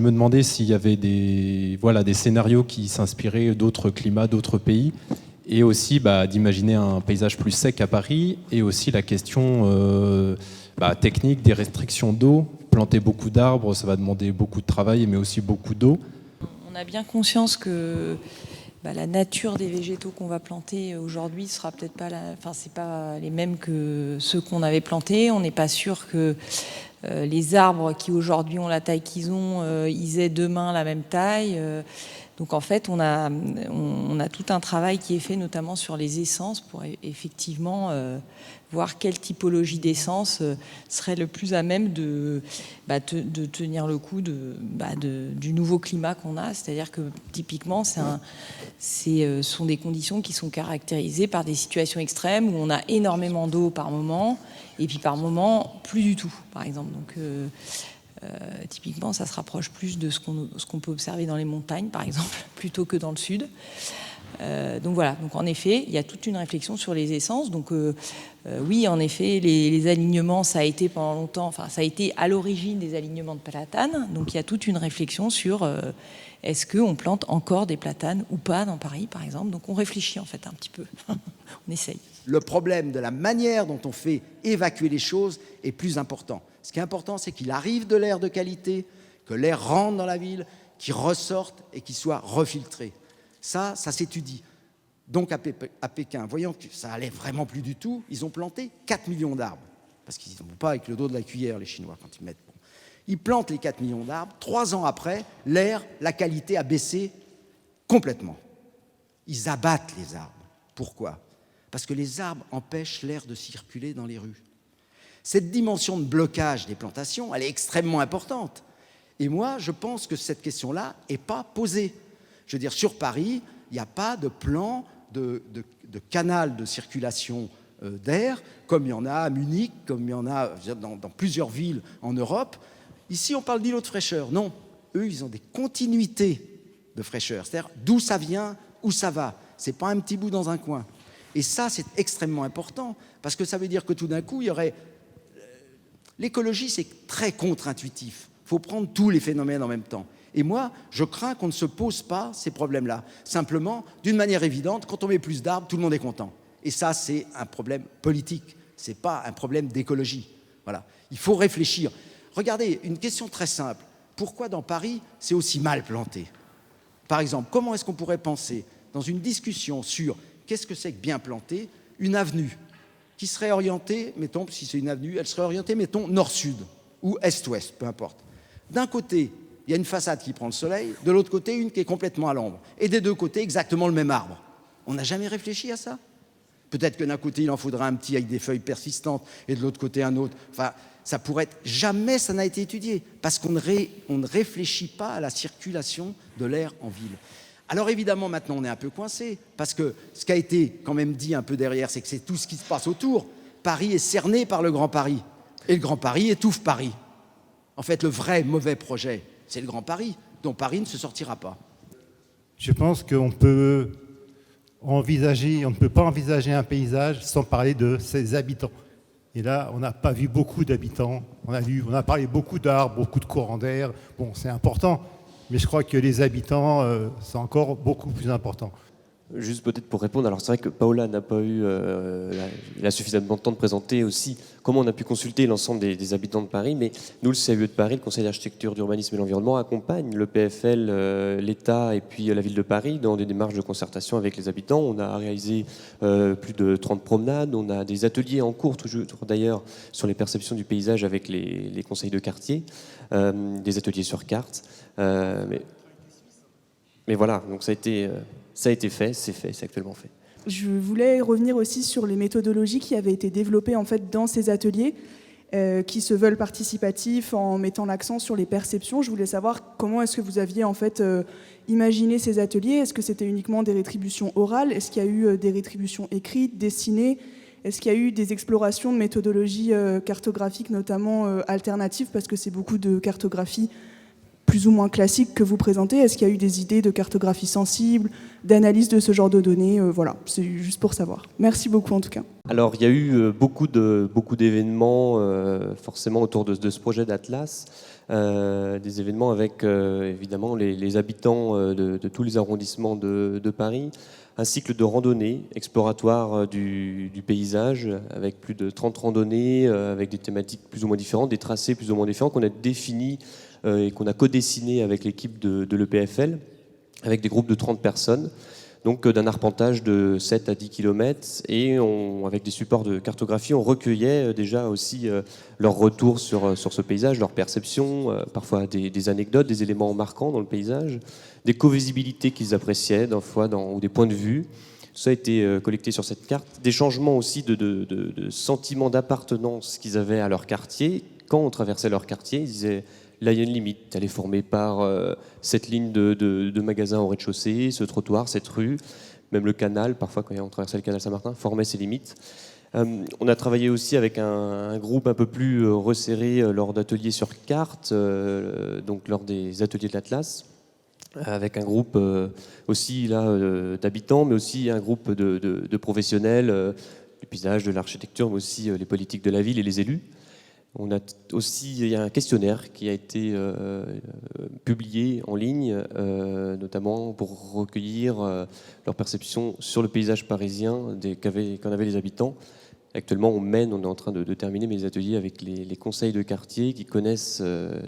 me demandais s'il y avait des scénarios qui s'inspiraient d'autres climats, d'autres pays, et aussi d'imaginer un paysage plus sec à Paris, et aussi la question technique des restrictions d'eau. Planter beaucoup d'arbres, ça va demander beaucoup de travail, mais aussi beaucoup d'eau. On a bien conscience que la nature des végétaux qu'on va planter aujourd'hui sera peut-être pas c'est pas les mêmes que ceux qu'on avait plantés. On n'est pas sûr que les arbres qui aujourd'hui ont la taille qu'ils ont, ils aient demain la même taille. Donc en fait, on a tout un travail qui est fait notamment sur les essences pour effectivement voir quelle typologie d'essence serait le plus à même de tenir le coup du nouveau climat qu'on a. C'est-à-dire que typiquement, ce sont des conditions qui sont caractérisées par des situations extrêmes où on a énormément d'eau par moment et puis par moment plus du tout, par exemple. Donc typiquement, ça se rapproche plus de ce qu'on peut observer dans les montagnes, par exemple, plutôt que dans le sud. Donc voilà, donc en effet, il y a toute une réflexion sur les essences. Donc oui, en effet, les alignements, ça a été pendant longtemps, ça a été à l'origine des alignements de platanes. Donc il y a toute une réflexion sur est-ce qu'on plante encore des platanes ou pas dans Paris, par exemple. Donc on réfléchit en fait un petit peu, on essaye. Le problème de la manière dont on fait évacuer les choses est plus important. Ce qui est important, c'est qu'il arrive de l'air de qualité, que l'air rentre dans la ville, qu'il ressorte et qu'il soit refiltré. Ça s'étudie. Donc à Pékin, voyant que ça allait vraiment plus du tout, ils ont planté 4 millions d'arbres. Parce qu'ils ne vont pas avec le dos de la cuillère, les Chinois, quand ils mettent. Bon. Ils plantent les 4 millions d'arbres. 3 ans après, l'air, la qualité a baissé complètement. Ils abattent les arbres. Pourquoi ? Parce que les arbres empêchent l'air de circuler dans les rues. Cette dimension de blocage des plantations, elle est extrêmement importante. Et moi, je pense que cette question-là n'est pas posée. Je veux dire, sur Paris, il n'y a pas de plan de canal de circulation d'air, comme il y en a à Munich, comme il y en a dans plusieurs villes en Europe. Ici, on parle d'îlots de fraîcheur. Non, eux, ils ont des continuités de fraîcheur. C'est-à-dire d'où ça vient, où ça va. Ce n'est pas un petit bout dans un coin. Et ça, c'est extrêmement important, parce que ça veut dire que tout d'un coup, il y aurait... L'écologie, c'est très contre-intuitif. Il faut prendre tous les phénomènes en même temps. Et moi, je crains qu'on ne se pose pas ces problèmes-là. Simplement, d'une manière évidente, quand on met plus d'arbres, tout le monde est content. Et ça, c'est un problème politique. Ce n'est pas un problème d'écologie. Voilà. Il faut réfléchir. Regardez, une question très simple. Pourquoi dans Paris, c'est aussi mal planté ? Par exemple, comment est-ce qu'on pourrait penser, dans une discussion sur qu'est-ce que c'est que bien planté, une avenue qui serait orientée, mettons, si c'est une avenue, elle serait orientée, mettons, nord-sud ou est-ouest, peu importe. D'un côté, il y a une façade qui prend le soleil, de l'autre côté, une qui est complètement à l'ombre. Et des deux côtés, exactement le même arbre. On n'a jamais réfléchi à ça ? Peut-être que d'un côté, il en faudra un petit avec des feuilles persistantes, et de l'autre côté, un autre. Enfin, ça pourrait être... Jamais ça n'a été étudié, parce qu'on ne réfléchit pas à la circulation de l'air en ville. Alors évidemment, maintenant, on est un peu coincé, parce que ce qui a été quand même dit un peu derrière, c'est que c'est tout ce qui se passe autour. Paris est cerné par le Grand Paris, et le Grand Paris étouffe Paris. En fait, le vrai mauvais projet, c'est le Grand Paris, dont Paris ne se sortira pas. Je pense qu'on peut envisager, on ne peut pas envisager un paysage sans parler de ses habitants. Et là, on n'a pas vu beaucoup d'habitants. On a parlé beaucoup d'arbres, beaucoup de courants d'air. Bon, c'est important, mais je crois que les habitants, c'est encore beaucoup plus important. Juste peut-être pour répondre, alors c'est vrai que Paola n'a pas eu il a suffisamment de temps de présenter aussi comment on a pu consulter l'ensemble des habitants de Paris, mais nous, le CAUE de Paris, le Conseil d'architecture, d'urbanisme et de l'environnement, accompagne le PFL, l'État et puis la ville de Paris dans des démarches de concertation avec les habitants. On a réalisé plus de 30 promenades, on a des ateliers en cours, toujours d'ailleurs, sur les perceptions du paysage avec les conseils de quartier, des ateliers sur carte. Mais voilà, donc ça a été fait, c'est actuellement fait. Je voulais revenir aussi sur les méthodologies qui avaient été développées en fait dans ces ateliers, qui se veulent participatifs en mettant l'accent sur les perceptions. Je voulais savoir comment est-ce que vous aviez en fait imaginé ces ateliers. Est-ce que c'était uniquement des rétributions orales ? Est-ce qu'il y a eu des rétributions écrites, dessinées ? Est-ce qu'il y a eu des explorations de méthodologies cartographiques, notamment alternatives, parce que c'est beaucoup de cartographie plus ou moins classique que vous présentez. Est-ce qu'il y a eu des idées de cartographie sensible, d'analyse de ce genre de données ? Voilà, c'est juste pour savoir. Merci beaucoup en tout cas. Alors il y a eu beaucoup d'événements forcément autour de ce projet d'Atlas. des événements avec évidemment les habitants de tous les arrondissements de Paris. Un cycle de randonnées exploratoires du paysage, avec plus de 30 randonnées, avec des thématiques plus ou moins différentes, des tracés plus ou moins différents qu'on a définis et qu'on a co-dessinés avec l'équipe de l'EPFL, avec des groupes de 30 personnes, donc d'un arpentage de 7 à 10 km. Et avec des supports de cartographie, on recueillait déjà aussi leur retour sur ce paysage, leur perception, parfois des anecdotes, des éléments marquants dans le paysage, des co-visibilités qu'ils appréciaient, ou des points de vue. Tout ça a été collecté sur cette carte. Des changements aussi de sentiments d'appartenance qu'ils avaient à leur quartier. Quand on traversait leur quartier, ils disaient là, il y a une limite. Elle est formée par cette ligne de magasins au rez-de-chaussée, ce trottoir, cette rue. Même le canal, parfois, quand on traversait le canal Saint-Martin, formait ses limites. On a travaillé aussi avec un groupe un peu plus resserré lors d'ateliers sur carte, donc lors des ateliers de l'Atlas, avec un groupe aussi d'habitants, mais aussi un groupe de professionnels du paysage, de l'architecture, mais aussi les politiques de la ville et les élus. Il y a un questionnaire qui a été publié en ligne, notamment pour recueillir leur perception sur le paysage parisien qu'en avaient les habitants. Actuellement, on est en train de terminer mes ateliers avec les conseils de quartier qui connaissent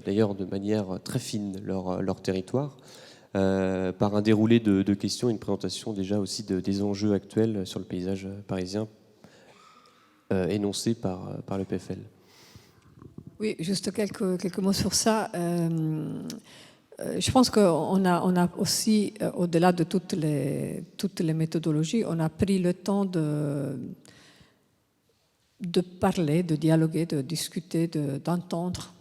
d'ailleurs de manière très fine leur territoire, par un déroulé de questions et une présentation déjà aussi des enjeux actuels sur le paysage parisien énoncés par le PFL. Oui, juste quelques mots sur ça. Je pense qu'on a aussi, au-delà de toutes les méthodologies, on a pris le temps de parler, de dialoguer, de discuter, d'entendre.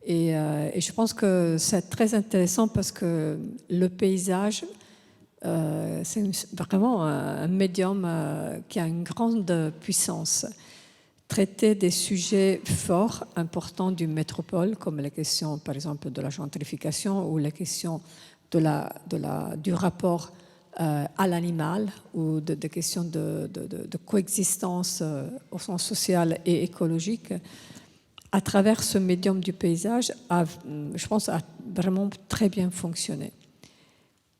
Et je pense que c'est très intéressant parce que le paysage, c'est vraiment un médium qui a une grande puissance. Traiter des sujets forts, importants d'une métropole, comme les questions, par exemple, de la gentrification ou les questions du rapport à l'animal ou des questions de coexistence au sens social et écologique, à travers ce médium du paysage, je pense, a vraiment très bien fonctionné.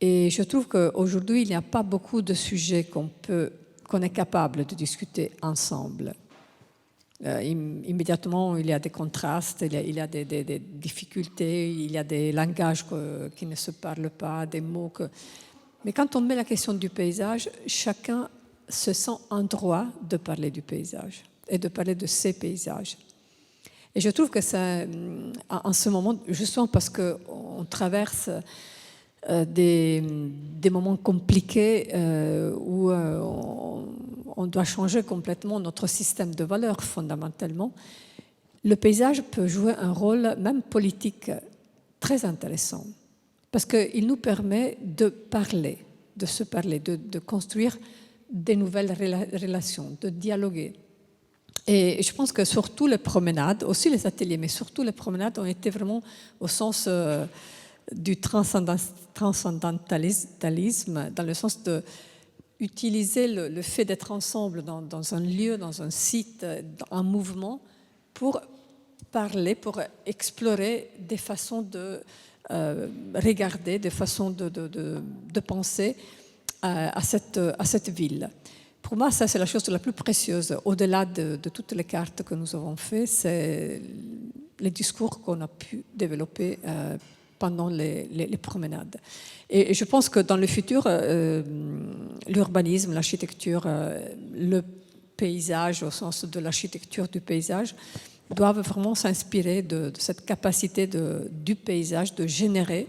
Et je trouve qu'aujourd'hui, il n'y a pas beaucoup de sujets qu'on est capable de discuter ensemble. Immédiatement, il y a des contrastes, il y a des difficultés, il y a des langages qui ne se parlent pas, des mots que... Mais quand on met la question du paysage, chacun se sent en droit de parler du paysage et de parler de ses paysages. Et je trouve que c'est, en ce moment, justement parce qu'on traverse des moments compliqués où on doit changer complètement notre système de valeurs fondamentalement, le paysage peut jouer un rôle même politique très intéressant parce qu'il nous permet de parler, de se parler, de construire des nouvelles relations, de dialoguer. Et je pense que surtout les promenades, aussi les ateliers, mais surtout les promenades ont été vraiment au sens du transcendantalisme, dans le sens de utiliser le fait d'être ensemble dans un lieu, dans un site, un mouvement, pour parler, pour explorer des façons de regarder, des façons de penser à cette ville. Pour moi, ça, c'est la chose la plus précieuse. Au-delà de toutes les cartes que nous avons faites, c'est les discours qu'on a pu développer pendant les promenades. Et je pense que dans le futur, l'urbanisme, l'architecture, le paysage, au sens de l'architecture du paysage, doivent vraiment s'inspirer de cette capacité du paysage de générer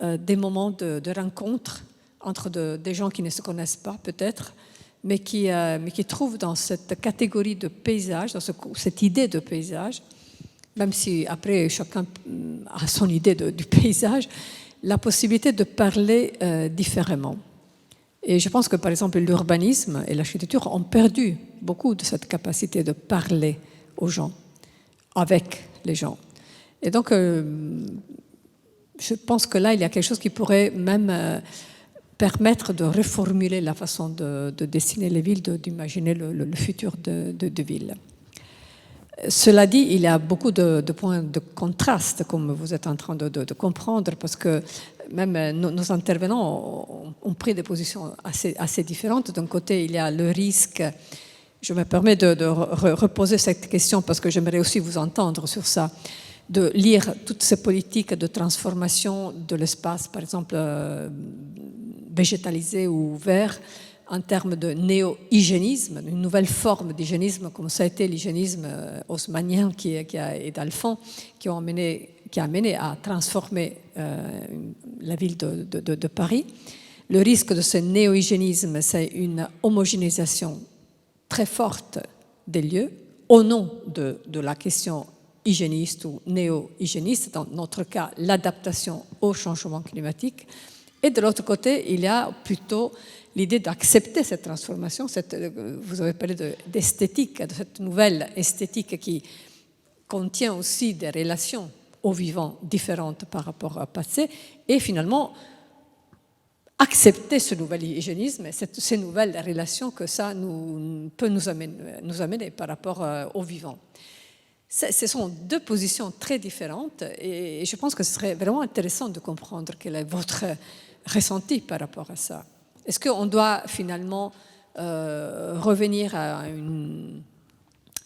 des moments de rencontre entre des gens qui ne se connaissent pas peut-être, mais qui trouvent dans cette catégorie de paysage, dans cette idée de paysage, même si après chacun a son idée du paysage, la possibilité de parler différemment. Et je pense que par exemple l'urbanisme et l'architecture ont perdu beaucoup de cette capacité de parler aux gens, avec les gens. Et donc je pense que là il y a quelque chose qui pourrait même permettre de reformuler la façon de dessiner les villes, d'imaginer le futur de villes. Cela dit, il y a beaucoup de points de contraste, comme vous êtes en train de comprendre, parce que même nos intervenants ont pris des positions assez différentes. D'un côté, il y a le risque. Je me permets de reposer cette question parce que j'aimerais aussi vous entendre sur ça, de lire toutes ces politiques de transformation de l'espace, par exemple végétalisé ou vert, en termes de néo-hygiénisme, une nouvelle forme d'hygiénisme, comme ça a été l'hygiénisme haussmannien et d'Alphand, qui a amené à transformer la ville de Paris. Le risque de ce néo-hygiénisme, c'est une homogénéisation très forte des lieux, au nom de la question hygiéniste ou néo-hygiéniste, dans notre cas, l'adaptation au changement climatique. Et de l'autre côté, il y a plutôt l'idée d'accepter cette transformation. Vous avez parlé d'esthétique, de cette nouvelle esthétique qui contient aussi des relations au vivant différentes par rapport au passé, et finalement accepter ce nouvel hygiénisme et ces nouvelles relations que ça peut nous amener par rapport au vivant. Ce sont deux positions très différentes et je pense que ce serait vraiment intéressant de comprendre quel est votre ressenti par rapport à ça. Est-ce qu'on doit finalement revenir à une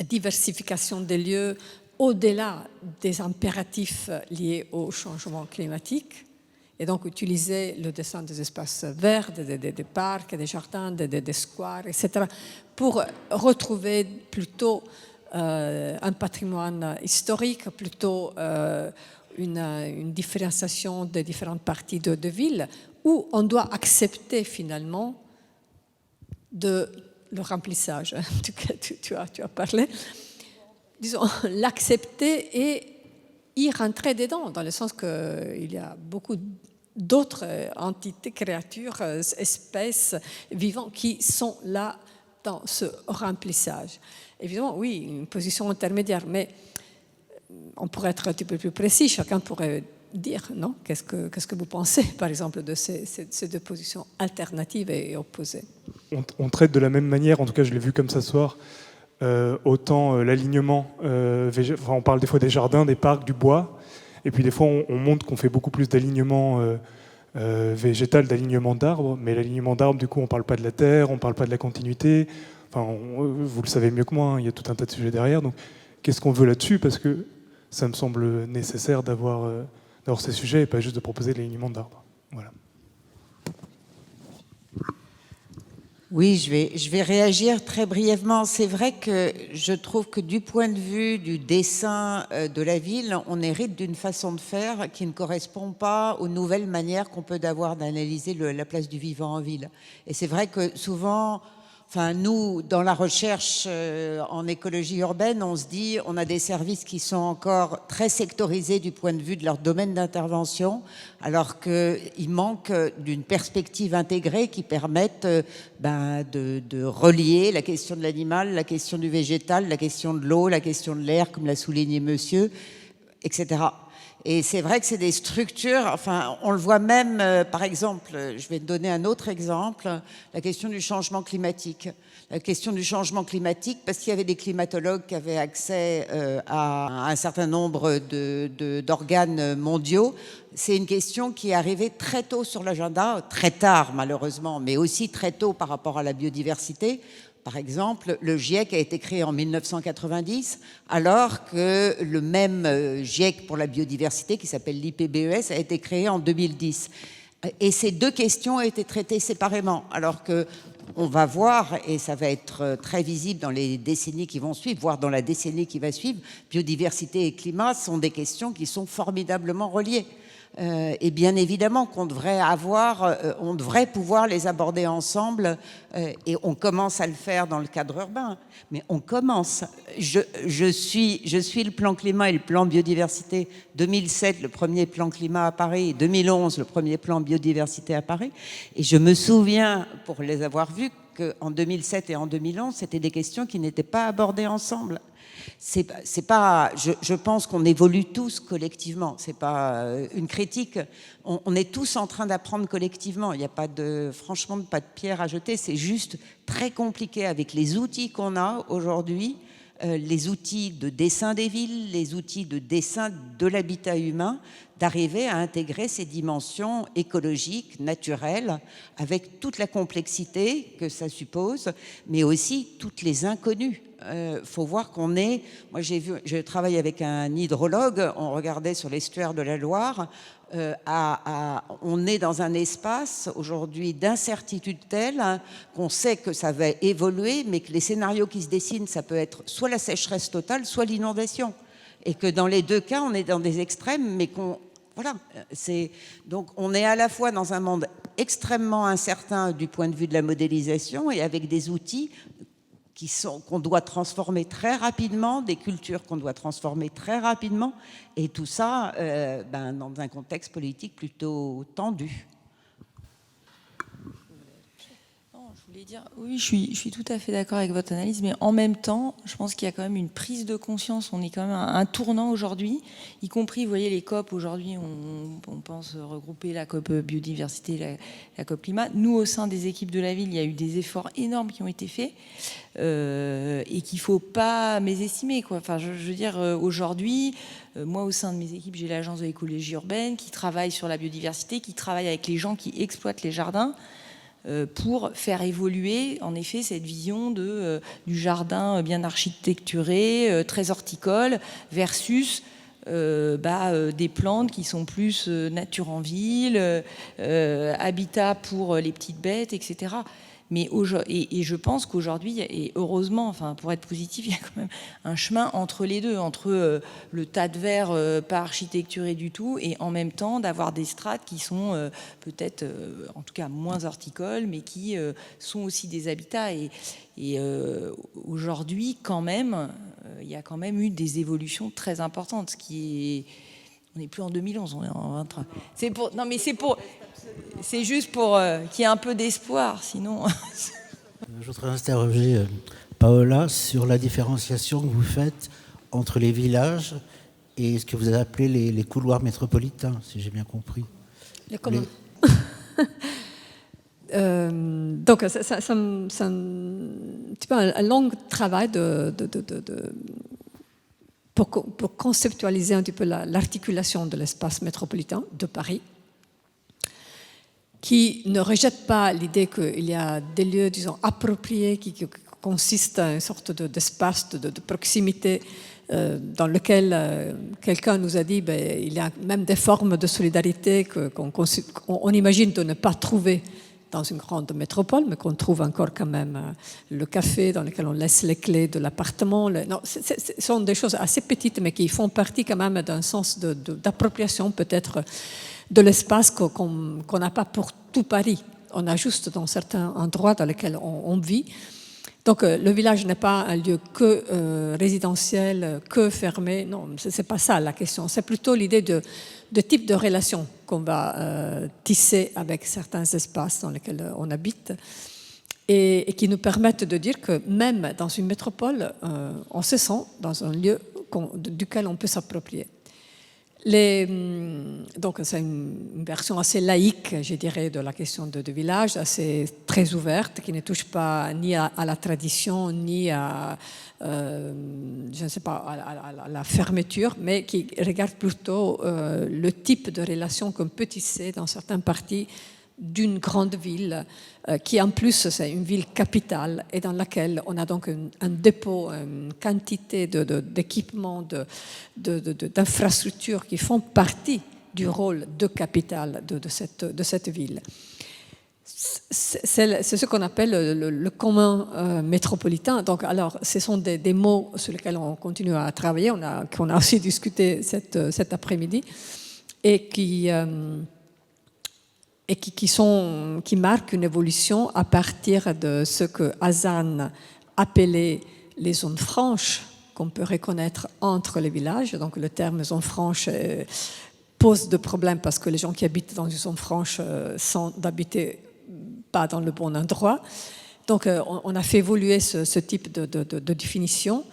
diversification des lieux au-delà des impératifs liés au changement climatique et donc utiliser le dessin des espaces verts, des parcs, des jardins, des squares, etc., pour retrouver plutôt un patrimoine historique, plutôt une différenciation des différentes parties de ville, où on doit accepter finalement le remplissage, tu as parlé, disons, l'accepter et y rentrer dedans, dans le sens qu'il y a beaucoup d'autres entités, créatures, espèces vivantes qui sont là dans ce remplissage. Évidemment, oui, une position intermédiaire, mais on pourrait être un petit peu plus précis, chacun pourrait dire, non ? Qu'est-ce que vous pensez, par exemple, de ces deux positions alternatives et opposées ? On traite de la même manière, en tout cas je l'ai vu comme ça ce soir, autant l'alignement, on parle des fois des jardins, des parcs, du bois, et puis des fois on montre qu'on fait beaucoup plus d'alignement végétal, d'alignement d'arbres, mais l'alignement d'arbres, du coup on ne parle pas de la terre, on ne parle pas de la continuité, vous le savez mieux que moi, hein, il y a tout un tas de sujets derrière, donc qu'est-ce qu'on veut là-dessus ? Parce que ça me semble nécessaire d'avoir ces sujets et pas juste de proposer l'alignement d'arbres. Voilà. Oui, je vais réagir très brièvement. C'est vrai que je trouve que du point de vue du dessin de la ville, on hérite d'une façon de faire qui ne correspond pas aux nouvelles manières qu'on peut avoir d'analyser la place du vivant en ville. Et c'est vrai que souvent, nous, dans la recherche en écologie urbaine, on se dit on a des services qui sont encore très sectorisés du point de vue de leur domaine d'intervention, alors qu'il manque d'une perspective intégrée qui permette de relier la question de l'animal, la question du végétal, la question de l'eau, la question de l'air, comme l'a souligné monsieur, etc. Et c'est vrai que c'est des structures, on le voit même, par exemple, je vais te donner un autre exemple, la question du changement climatique. La question du changement climatique, parce qu'il y avait des climatologues qui avaient accès à un certain nombre d'organes mondiaux, c'est une question qui est arrivée très tôt sur l'agenda, très tard malheureusement, mais aussi très tôt par rapport à la biodiversité. Par exemple, le GIEC a été créé en 1990, alors que le même GIEC pour la biodiversité, qui s'appelle l'IPBES, a été créé en 2010. Et ces deux questions ont été traitées séparément, alors que on va voir, et ça va être très visible dans les décennies qui vont suivre, voire dans la décennie qui va suivre, biodiversité et climat sont des questions qui sont formidablement reliées. Et bien évidemment qu'on devrait on devrait pouvoir les aborder ensemble, et on commence à le faire dans le cadre urbain, mais on commence. Je suis le plan climat et le plan biodiversité 2007, le premier plan climat à Paris, et 2011, le premier plan biodiversité à Paris, et je me souviens, pour les avoir vus, qu'en 2007 et en 2011, c'était des questions qui n'étaient pas abordées ensemble. Je pense qu'on évolue tous collectivement. C'est pas une critique. On est tous en train d'apprendre collectivement. Il n'y a franchement pas de pierre à jeter. C'est juste très compliqué avec les outils qu'on a aujourd'hui les outils de dessin des villes, les outils de dessin de l'habitat humain, d'arriver à intégrer ces dimensions écologiques, naturelles, avec toute la complexité que ça suppose, mais aussi toutes les inconnues. Faut voir qu'on est... Moi, je travaille avec un hydrologue, on regardait sur l'estuaire de la Loire, on est dans un espace aujourd'hui d'incertitude telle qu'on sait que ça va évoluer, mais que les scénarios qui se dessinent, ça peut être soit la sécheresse totale, soit l'inondation. Et que dans les deux cas, on est dans des extrêmes, mais voilà. Donc on est à la fois dans un monde extrêmement incertain du point de vue de la modélisation et avec des outils qu'on doit transformer très rapidement, des cultures qu'on doit transformer très rapidement, et tout ça dans un contexte politique plutôt tendu. Je voulais dire, oui, je suis tout à fait d'accord avec votre analyse, mais en même temps, je pense qu'il y a quand même une prise de conscience. On est quand même à un tournant aujourd'hui, y compris, vous voyez, les COP. Aujourd'hui, on pense regrouper la COP biodiversité, la COP climat. Nous, au sein des équipes de la ville, il y a eu des efforts énormes qui ont été faits et qu'il ne faut pas mésestimer, quoi. Enfin, je veux dire, aujourd'hui, moi, au sein de mes équipes, j'ai l'agence de l'écologie urbaine qui travaille sur la biodiversité, qui travaille avec les gens qui exploitent les jardins, pour faire évoluer en effet cette vision du jardin bien architecturé, très horticole, versus des plantes qui sont plus nature en ville, habitat pour les petites bêtes, etc. Mais et je pense qu'aujourd'hui, et heureusement, enfin, pour être positif, il y a quand même un chemin entre les deux, entre le tas de verre pas architecturé du tout, et en même temps d'avoir des strates qui sont peut-être, en tout cas, moins horticoles, mais qui sont aussi des habitats. Et aujourd'hui, quand même, il y a quand même eu des évolutions très importantes, ce qui est... On n'est plus en 2011, on est en 23. C'est juste pour qu'il y ait un peu d'espoir, sinon... Je voudrais interroger Paola sur la différenciation que vous faites entre les villages et ce que vous avez appelé les couloirs métropolitains, si j'ai bien compris. Les communs. Donc, c'est un petit peu un long travail pour conceptualiser un petit peu l'articulation de l'espace métropolitain de Paris, qui ne rejette pas l'idée qu'il y a des lieux, disons, appropriés, qui consistent à une sorte d'espace de proximité dans lequel quelqu'un nous a dit il y a même des formes de solidarité qu'on imagine de ne pas trouver dans une grande métropole, mais qu'on trouve encore quand même le café dans lequel on laisse les clés de l'appartement. Ce sont des choses assez petites, mais qui font partie quand même d'un sens d'appropriation peut-être de l'espace qu'on n'a pas pour tout Paris. On a juste dans certains endroits dans lesquels on vit. Donc le village n'est pas un lieu que résidentiel, que fermé. Non, c'est pas ça la question. C'est plutôt l'idée de type de relation qu'on va tisser avec certains espaces dans lesquels on habite et qui nous permettent de dire que même dans une métropole, on se sent dans un lieu duquel on peut s'approprier. Donc c'est une version assez laïque, je dirais, de la question de village, assez très ouverte, qui ne touche pas ni à la tradition, ni à, je ne sais pas, à la fermeture, mais qui regarde plutôt le type de relation qu'on peut tisser dans certaines parties d'une grande ville, qui en plus c'est une ville capitale et dans laquelle on a donc un dépôt, une quantité d'équipements, d'infrastructures qui font partie du rôle de capitale de cette ville. C'est ce qu'on appelle le commun métropolitain. Donc, alors, ce sont des mots sur lesquels on continue à travailler, qu'on a aussi discuté cet après-midi, et qui marquent une évolution à partir de ce que Hazan appelait les zones franches, qu'on peut reconnaître entre les villages. Donc le terme zone franche pose de problèmes parce que les gens qui habitent dans une zone franche sont d'habiter pas dans le bon endroit. Donc on a fait évoluer ce type de définition,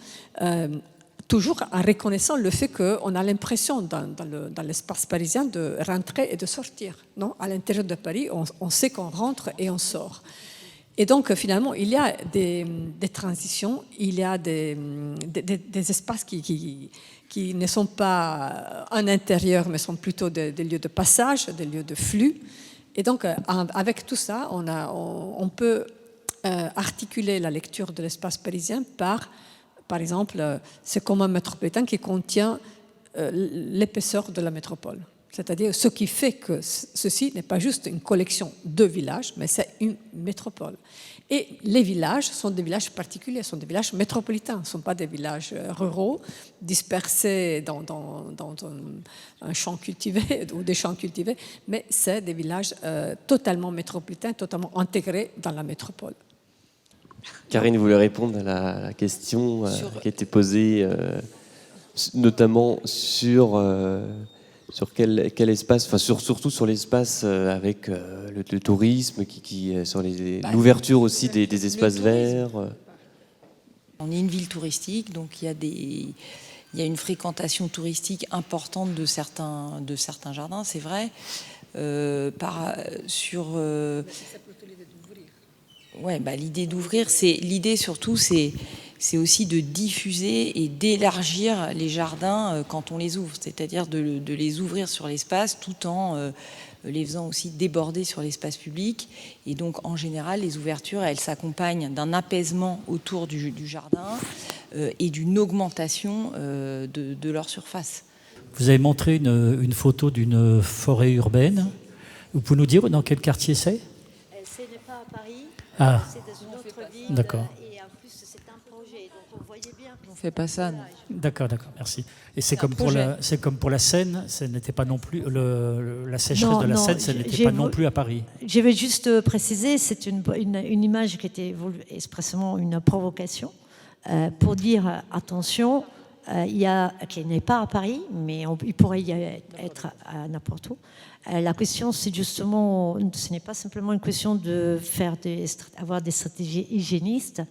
toujours en reconnaissant le fait qu'on a l'impression dans l'espace parisien de rentrer et de sortir. Non, à l'intérieur de Paris, on sait qu'on rentre et on sort. Et donc, finalement, il y a des transitions, il y a des espaces qui ne sont pas en intérieur, mais sont plutôt des lieux de passage, des lieux de flux. Et donc, avec tout ça, on peut articuler la lecture de l'espace parisien par exemple, c'est comme un métropolitain qui contient l'épaisseur de la métropole. C'est-à-dire ce qui fait que ceci n'est pas juste une collection de villages, mais c'est une métropole. Et les villages sont des villages particuliers, sont des villages métropolitains, ne sont pas des villages ruraux dispersés dans un champ cultivé ou des champs cultivés, mais c'est des villages totalement métropolitains, totalement intégrés dans la métropole. Karine voulait répondre à la question qui a été posée, notamment sur quel espace, enfin surtout sur l'espace avec le tourisme, sur l'ouverture aussi des espaces verts. On est une ville touristique, donc il y a une fréquentation touristique importante de certains jardins, c'est vrai. L'idée d'ouvrir, l'idée surtout, c'est aussi de diffuser et d'élargir les jardins quand on les ouvre, c'est-à-dire de les ouvrir sur l'espace tout en les faisant aussi déborder sur l'espace public. Et donc, en général, les ouvertures, elles s'accompagnent d'un apaisement autour du jardin et d'une augmentation de leur surface. Vous avez montré une photo d'une forêt urbaine. Vous pouvez nous dire dans quel quartier c'est ? Ce n'est pas à Paris, c'est dans une autre ville. D'accord. Et en plus, c'est un projet, donc on voyait bien. On ne fait pas ça. D'accord, merci. Et c'est comme pour la Seine, ce n'était pas non plus la sécheresse de la Seine, ce n'était pas non plus à Paris. Je vais juste préciser, c'est une image qui était expressément une provocation pour dire attention. Qui n'est pas à Paris, mais il pourrait y être à n'importe où. La question, c'est justement, ce n'est pas simplement une question de avoir des stratégies hygiénistes,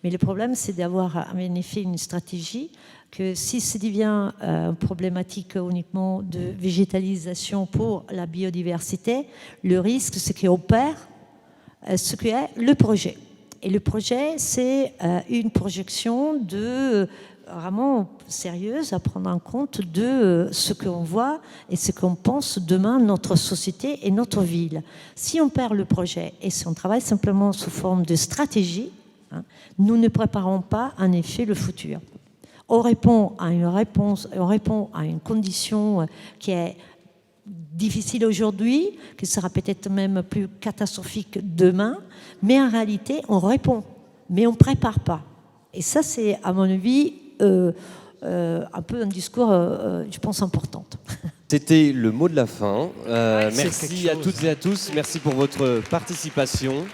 mais le problème, c'est d'avoir en effet une stratégie que si ça devient une problématique uniquement de végétalisation pour la biodiversité, le risque, c'est qu'on perd ce qu'est le projet. Et le projet, c'est une projection vraiment sérieuse à prendre en compte de ce qu'on voit et ce qu'on pense demain notre société et notre ville. Si on perd le projet et si on travaille simplement sous forme de stratégie, nous ne préparons pas en effet le futur. On répond à une condition qui est difficile aujourd'hui, qui sera peut-être même plus catastrophique demain, mais en réalité on répond, mais on ne prépare pas. Et ça, c'est à mon avis un peu un discours, je pense, important. C'était le mot de la fin. Merci à toutes et à tous. Merci pour votre participation.